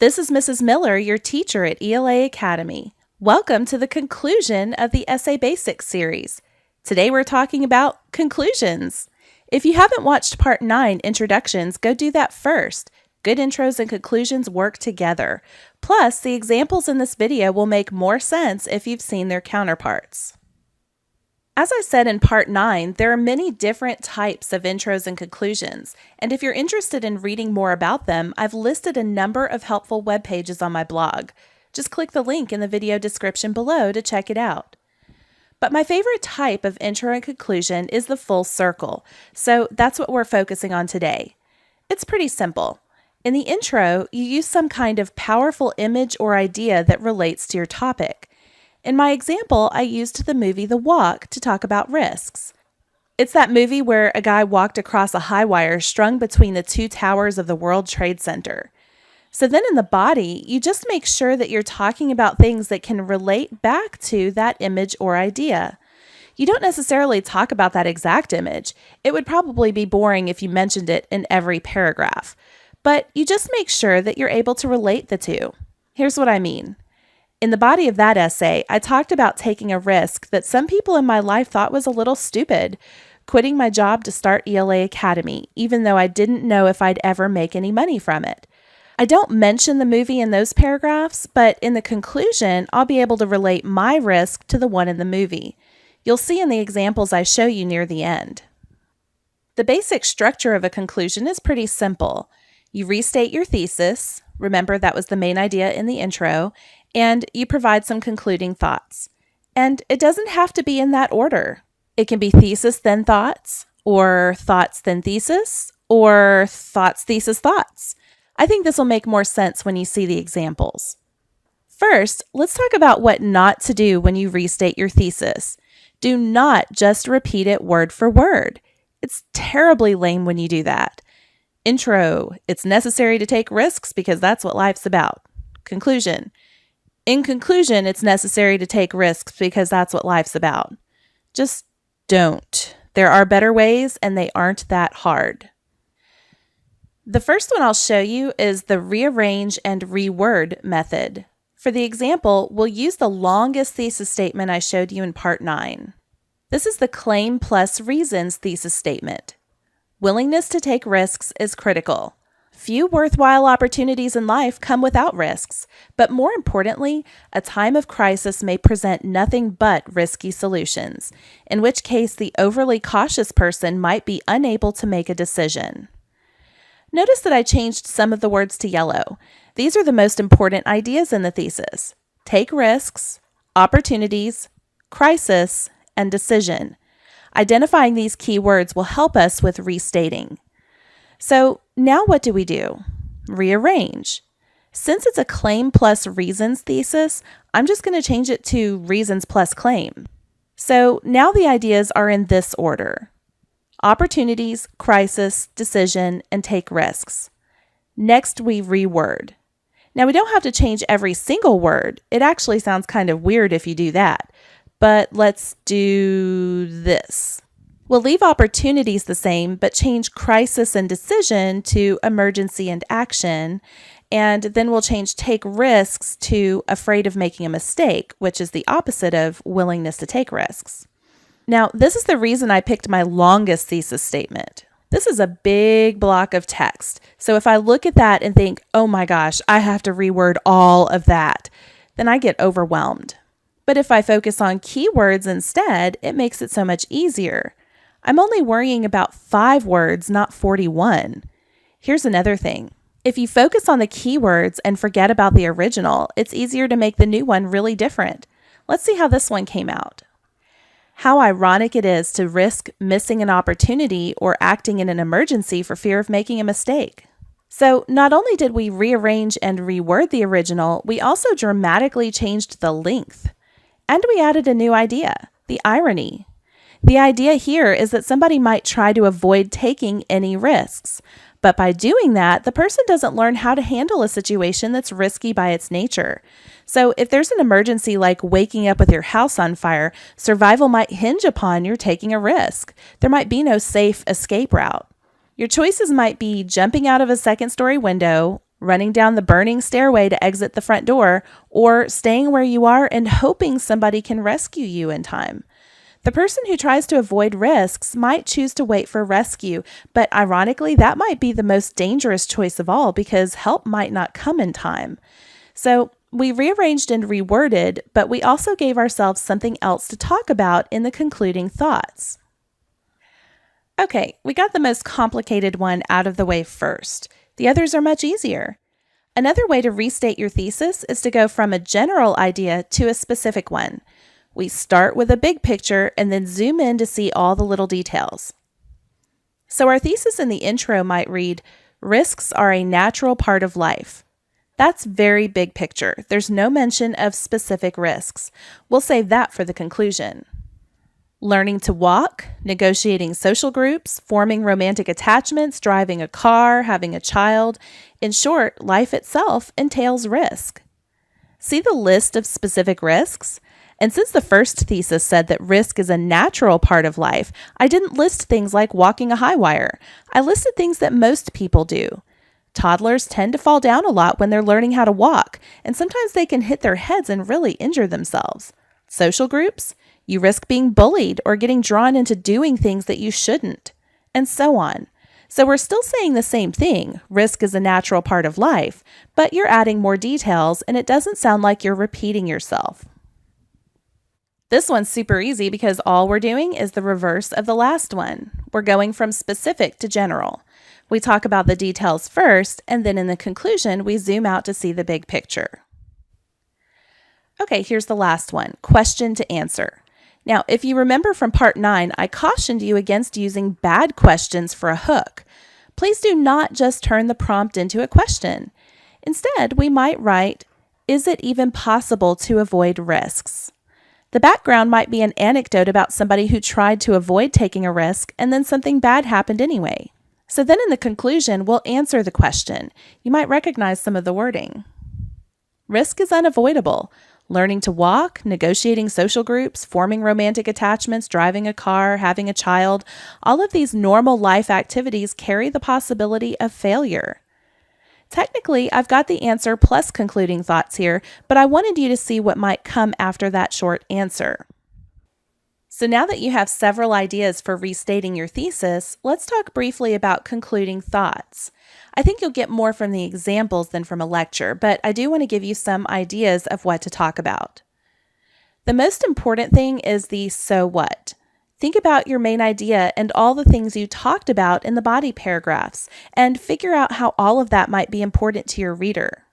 This is Mrs. Miller, your teacher at ELA Academy. Welcome to the conclusion of the Essay Basics series. Today we're talking about conclusions. If you haven't watched Part 9, Introductions, go do that first. Good intros and conclusions work together. Plus, the examples in this video will make more sense if you've seen their counterparts. As I said in Part 9, there are many different types of intros and conclusions, and if you're interested in reading more about them, I've listed a number of helpful web pages on my blog. Just click the link in the video description below to check it out. But my favorite type of intro and conclusion is the full circle, so that's what we're focusing on today. It's pretty simple. In the intro, you use some kind of powerful image or idea that relates to your topic. In my example, I used the movie The Walk to talk about risks. It's that movie where a guy walked across a high wire strung between the two towers of the World Trade Center. So then in the body, you just make sure that you're talking about things that can relate back to that image or idea. You don't necessarily talk about that exact image. It would probably be boring if you mentioned it in every paragraph. But you just make sure that you're able to relate the two. Here's what I mean. In the body of that essay, I talked about taking a risk that some people in my life thought was a little stupid, quitting my job to start ELA Academy, even though I didn't know if I'd ever make any money from it. I don't mention the movie in those paragraphs, but in the conclusion, I'll be able to relate my risk to the one in the movie. You'll see in the examples I show you near the end. The basic structure of a conclusion is pretty simple. You restate your thesis, remember that was the main idea in the intro, and you provide some concluding thoughts. And it doesn't have to be in that order. It can be thesis then thoughts, or thoughts then thesis, or thoughts, thesis, thoughts. I think this will make more sense when you see the examples. First, let's talk about what not to do when you restate your thesis. Do not just repeat it word for word. It's terribly lame when you do that. Intro, it's necessary to take risks because that's what life's about. Conclusion, in conclusion, it's necessary to take risks because that's what life's about. Just don't. There are better ways and they aren't that hard. The first one I'll show you is the rearrange and reword method. For the example, we'll use the longest thesis statement I showed you in Part 9. This is the claim plus reasons thesis statement. Willingness to take risks is critical. Few worthwhile opportunities in life come without risks, but more importantly, a time of crisis may present nothing but risky solutions, in which case the overly cautious person might be unable to make a decision. Notice that I changed some of the words to yellow. These are the most important ideas in the thesis: take risks, opportunities, crisis, and decision. Identifying these key words will help us with restating. So now what do we do? Rearrange. Since it's a claim plus reasons thesis, I'm just going to change it to reasons plus claim. So now the ideas are in this order: opportunities, crisis, decision, and take risks. Next, we reword. Now we don't have to change every single word. It actually sounds kind of weird if you do that. But let's do this. We'll leave opportunities the same, but change crisis and decision to emergency and action. And then we'll change take risks to afraid of making a mistake, which is the opposite of willingness to take risks. Now, this is the reason I picked my longest thesis statement. This is a big block of text. So if I look at that and think, oh my gosh, I have to reword all of that, then I get overwhelmed. But if I focus on keywords instead, it makes it so much easier. I'm only worrying about 5 words, not 41. Here's another thing. If you focus on the keywords and forget about the original, it's easier to make the new one really different. Let's see how this one came out. How ironic it is to risk missing an opportunity or acting in an emergency for fear of making a mistake. So not only did we rearrange and reword the original, we also dramatically changed the length. And we added a new idea, the irony. The idea here is that somebody might try to avoid taking any risks, but by doing that, the person doesn't learn how to handle a situation that's risky by its nature. So if there's an emergency like waking up with your house on fire, survival might hinge upon your taking a risk. There might be no safe escape route. Your choices might be jumping out of a second-story window, running down the burning stairway to exit the front door, or staying where you are and hoping somebody can rescue you in time. The person who tries to avoid risks might choose to wait for rescue, but ironically, that might be the most dangerous choice of all because help might not come in time. So we rearranged and reworded, but we also gave ourselves something else to talk about in the concluding thoughts. Okay, we got the most complicated one out of the way first. The others are much easier. Another way to restate your thesis is to go from a general idea to a specific one. We start with a big picture and then zoom in to see all the little details. So our thesis in the intro might read, "Risks are a natural part of life." That's very big picture. There's no mention of specific risks. We'll save that for the conclusion. Learning to walk, negotiating social groups, forming romantic attachments, driving a car, having a child. In short, life itself entails risk. See the list of specific risks? And since the first thesis said that risk is a natural part of life, I didn't list things like walking a high wire. I listed things that most people do. Toddlers tend to fall down a lot when they're learning how to walk, and sometimes they can hit their heads and really injure themselves. Social groups? You risk being bullied or getting drawn into doing things that you shouldn't, and so on. So we're still saying the same thing, risk is a natural part of life, but you're adding more details and it doesn't sound like you're repeating yourself. This one's super easy because all we're doing is the reverse of the last one. We're going from specific to general. We talk about the details first, and then in the conclusion, we zoom out to see the big picture. Okay, here's the last one, question to answer. Now, if you remember from part 9, I cautioned you against using bad questions for a hook. Please do not just turn the prompt into a question. Instead, we might write, is it even possible to avoid risks? The background might be an anecdote about somebody who tried to avoid taking a risk and then something bad happened anyway. So then in the conclusion, we'll answer the question. You might recognize some of the wording. Risk is unavoidable. Learning to walk, negotiating social groups, forming romantic attachments, driving a car, having a child, all of these normal life activities carry the possibility of failure. Technically, I've got the answer plus concluding thoughts here, but I wanted you to see what might come after that short answer. So now that you have several ideas for restating your thesis, let's talk briefly about concluding thoughts. I think you'll get more from the examples than from a lecture, but I do want to give you some ideas of what to talk about. The most important thing is the so what. Think about your main idea and all the things you talked about in the body paragraphs, and figure out how all of that might be important to your reader.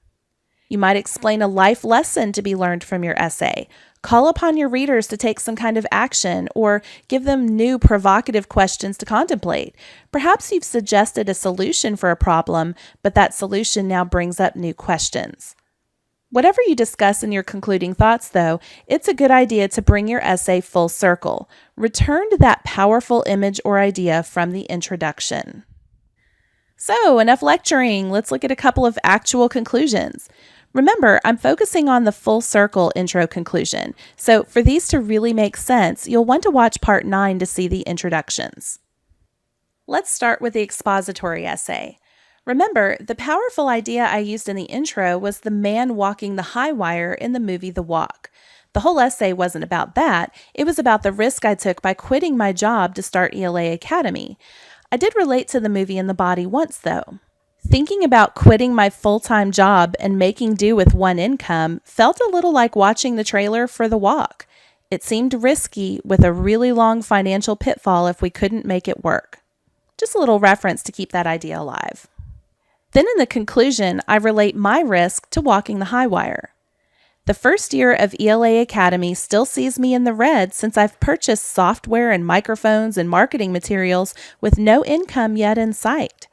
You might explain a life lesson to be learned from your essay, call upon your readers to take some kind of action, or give them new provocative questions to contemplate. Perhaps you've suggested a solution for a problem, but that solution now brings up new questions. Whatever you discuss in your concluding thoughts, though, it's a good idea to bring your essay full circle. Return to that powerful image or idea from the introduction. So, enough lecturing. Let's look at a couple of actual conclusions. Remember, I'm focusing on the full circle intro conclusion. So for these to really make sense, you'll want to watch part 9 to see the introductions. Let's start with the expository essay. Remember, the powerful idea I used in the intro was the man walking the high wire in the movie The Walk. The whole essay wasn't about that. It was about the risk I took by quitting my job to start ELA Academy. I did relate to the movie in the body once, though. Thinking about quitting my full-time job and making do with one income felt a little like watching the trailer for The Walk. It seemed risky with a really long financial pitfall if we couldn't make it work. Just a little reference to keep that idea alive. Then in the conclusion, I relate my risk to walking the high wire. The first year of ELA Academy still sees me in the red since I've purchased software and microphones and marketing materials with no income yet in sight.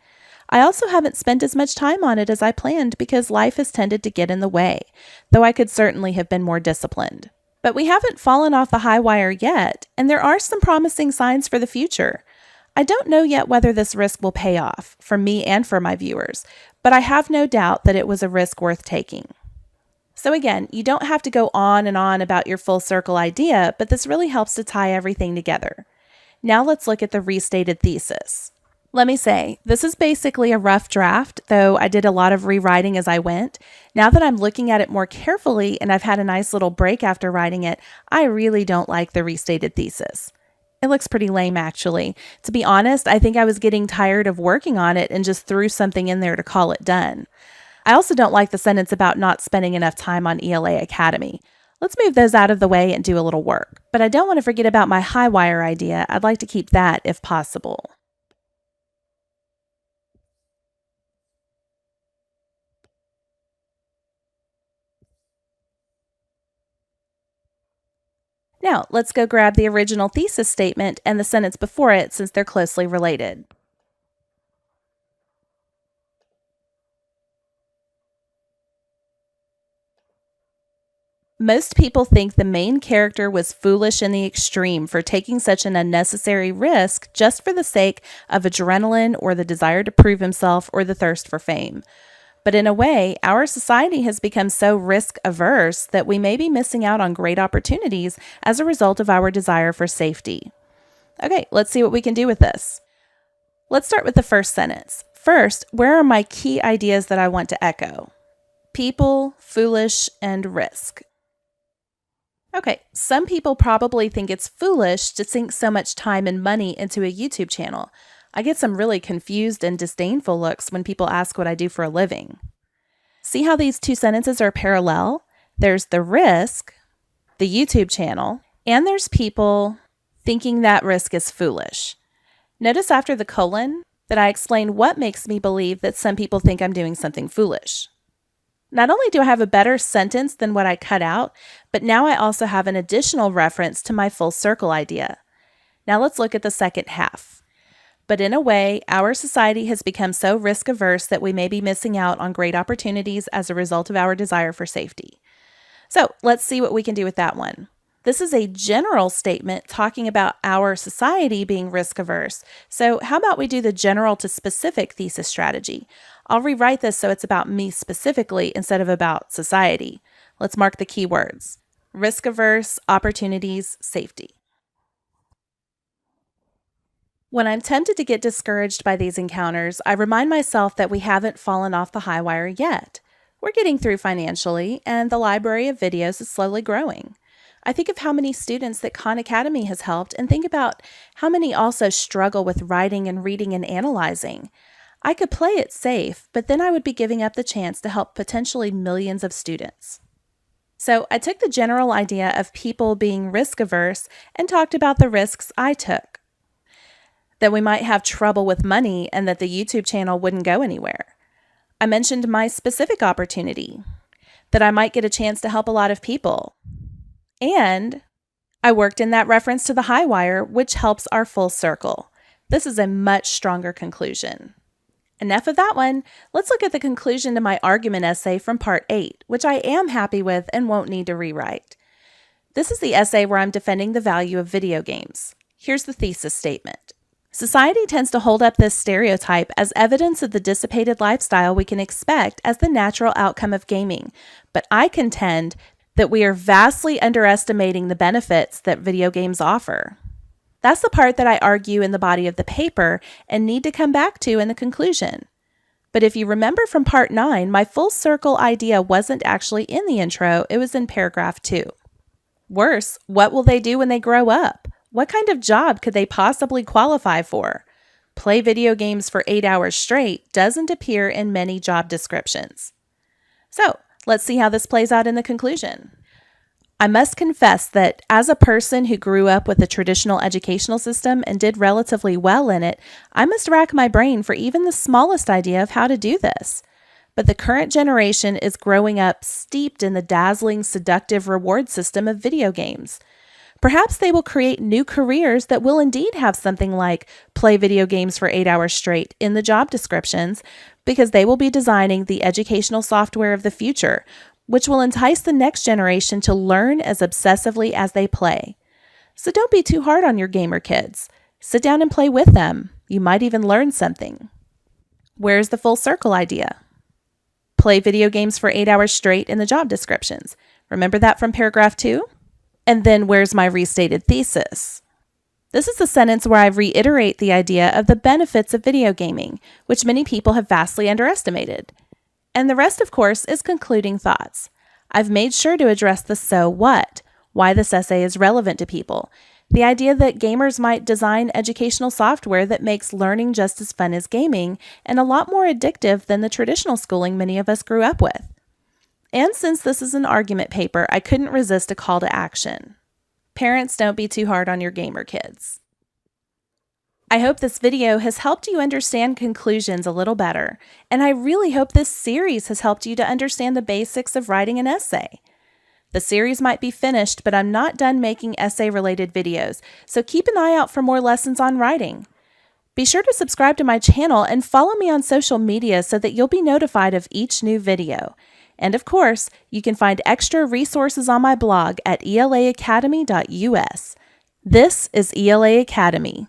I also haven't spent as much time on it as I planned because life has tended to get in the way, though I could certainly have been more disciplined. But we haven't fallen off the high wire yet, and there are some promising signs for the future. I don't know yet whether this risk will pay off, for me and for my viewers, but I have no doubt that it was a risk worth taking. So again, you don't have to go on and on about your full circle idea, but this really helps to tie everything together. Now let's look at the restated thesis. Let me say, this is basically a rough draft, though I did a lot of rewriting as I went. Now that I'm looking at it more carefully and I've had a nice little break after writing it, I really don't like the restated thesis. It looks pretty lame, actually. To be honest, I think I was getting tired of working on it and just threw something in there to call it done. I also don't like the sentence about not spending enough time on ELA Academy. Let's move those out of the way and do a little work. But I don't want to forget about my high wire idea. I'd like to keep that if possible. Now, let's go grab the original thesis statement and the sentence before it since they're closely related. Most people think the main character was foolish in the extreme for taking such an unnecessary risk just for the sake of adrenaline or the desire to prove himself or the thirst for fame. But in a way, our society has become so risk averse that we may be missing out on great opportunities as a result of our desire for safety. Okay, let's see what we can do with this. Let's start with the first sentence. First, where are my key ideas that I want to echo? People, foolish, and risk. Okay, some people probably think it's foolish to sink so much time and money into a YouTube channel. I get some really confused and disdainful looks when people ask what I do for a living. See how these two sentences are parallel? There's the risk, the YouTube channel, and there's people thinking that risk is foolish. Notice after the colon that I explain what makes me believe that some people think I'm doing something foolish. Not only do I have a better sentence than what I cut out, but now I also have an additional reference to my full circle idea. Now let's look at the second half. But in a way, our society has become so risk averse that we may be missing out on great opportunities as a result of our desire for safety. So let's see what we can do with that one. This is a general statement talking about our society being risk averse. So how about we do the general to specific thesis strategy? I'll rewrite this so it's about me specifically instead of about society. Let's mark the key words: risk averse, opportunities, safety. When I'm tempted to get discouraged by these encounters, I remind myself that we haven't fallen off the high wire yet. We're getting through financially, and the library of videos is slowly growing. I think of how many students that Khan Academy has helped and think about how many also struggle with writing and reading and analyzing. I could play it safe, but then I would be giving up the chance to help potentially millions of students. So I took the general idea of people being risk averse and talked about the risks I took. That we might have trouble with money and that the YouTube channel wouldn't go anywhere. I mentioned my specific opportunity, that I might get a chance to help a lot of people. And I worked in that reference to the high wire, which helps our full circle. This is a much stronger conclusion. Enough of that one. Let's look at the conclusion to my argument essay from part 8, which I am happy with and won't need to rewrite. This is the essay where I'm defending the value of video games. Here's the thesis statement. Society tends to hold up this stereotype as evidence of the dissipated lifestyle we can expect as the natural outcome of gaming, but I contend that we are vastly underestimating the benefits that video games offer. That's the part that I argue in the body of the paper and need to come back to in the conclusion. But if you remember from part 9, my full circle idea wasn't actually in the intro, it was in paragraph 2. Worse, what will they do when they grow up? What kind of job could they possibly qualify for? Play video games for 8 hours straight doesn't appear in many job descriptions. So, let's see how this plays out in the conclusion. I must confess that as a person who grew up with a traditional educational system and did relatively well in it, I must rack my brain for even the smallest idea of how to do this. But the current generation is growing up steeped in the dazzling, seductive reward system of video games. Perhaps they will create new careers that will indeed have something like play video games for 8 hours straight in the job descriptions, because they will be designing the educational software of the future, which will entice the next generation to learn as obsessively as they play. So don't be too hard on your gamer kids. Sit down and play with them. You might even learn something. Where's the full circle idea? Play video games for 8 hours straight in the job descriptions. Remember that from paragraph 2? And then where's my restated thesis? This is the sentence where I reiterate the idea of the benefits of video gaming, which many people have vastly underestimated. And the rest, of course, is concluding thoughts. I've made sure to address the so what, why this essay is relevant to people, the idea that gamers might design educational software that makes learning just as fun as gaming and a lot more addictive than the traditional schooling many of us grew up with. And since this is an argument paper, I couldn't resist a call to action. Parents, don't be too hard on your gamer kids. I hope this video has helped you understand conclusions a little better, and I really hope this series has helped you to understand the basics of writing an essay. The series might be finished, but I'm not done making essay-related videos, so keep an eye out for more lessons on writing. Be sure to subscribe to my channel and follow me on social media so that you'll be notified of each new video. And of course, you can find extra resources on my blog at elaacademy.us. This is ELA Academy.